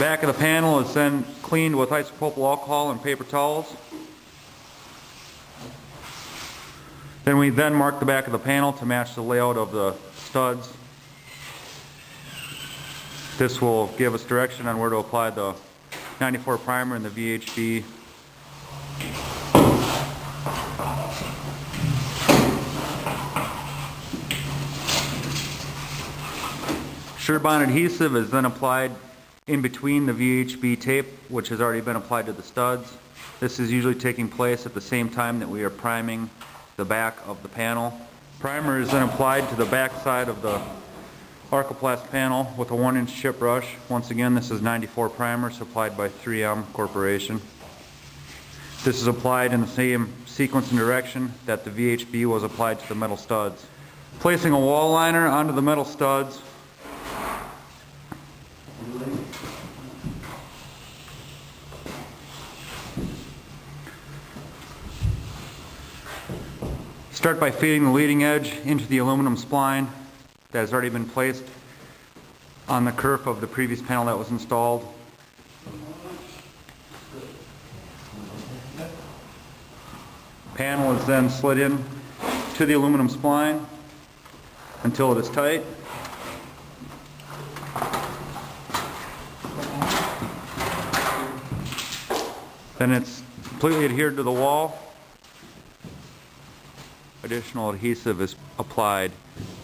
back of the panel is then cleaned with isopropyl alcohol and paper towels. Then we mark the back of the panel to match the layout of the studs. This will give us direction on where to apply the 94 primer and the VHB. Sure-bond adhesive is then applied in between the VHB tape, which has already been applied to the studs. This is usually taking place at the same time that we are priming the back of the panel. Primer is then applied to the back side of the Arcoplast panel with a 1-inch chip brush. Once again, this is 94 primer supplied by 3M Corporation. This is applied in the same sequence and direction that the VHB was applied to the metal studs. Placing a wall liner onto the metal studs. Start by feeding the leading edge into the aluminum spline that has already been placed on the kerf of the previous panel that was installed. Panel is then slid in to the aluminum spline until it is tight. Then it's completely adhered to the wall. Additional adhesive is applied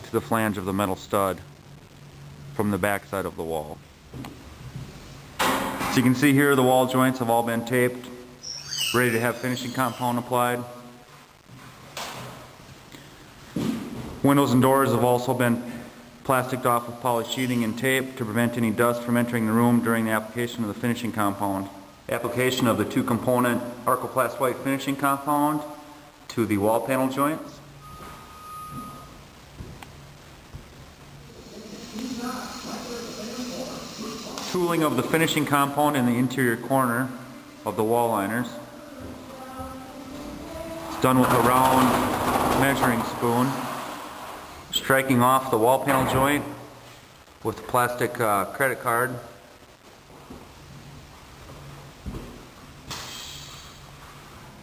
to the flange of the metal stud from the back side of the wall. So you can see here the wall joints have all been taped, ready to have finishing compound applied. Windows and doors have also been plasticed off with poly sheeting and tape to prevent any dust from entering the room during the application of the finishing compound. Application of the 2-component Arcoplast white finishing compound to the wall panel joints. Tooling of the finishing compound in the interior corner of the wall liners. It's done with a round measuring spoon. Striking off the wall panel joint with a plastic credit card.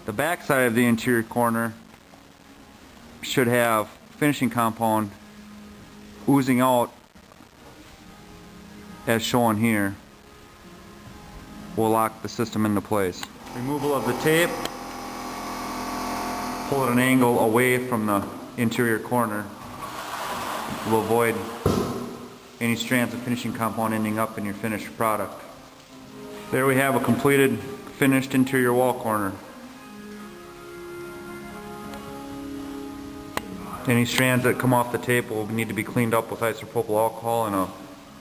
The back side of the interior corner should have finishing compound oozing out as shown here. Will lock the system into place. Removal of the tape. Pull at an angle away from the interior corner. Will avoid any strands of finishing compound ending up in your finished product. There we have a completed finished interior wall corner. Any strands that come off the tape will need to be cleaned up with isopropyl alcohol and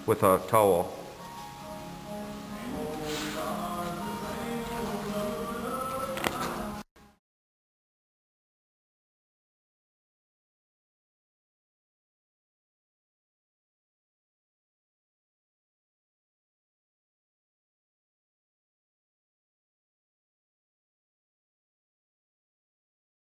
with a towel.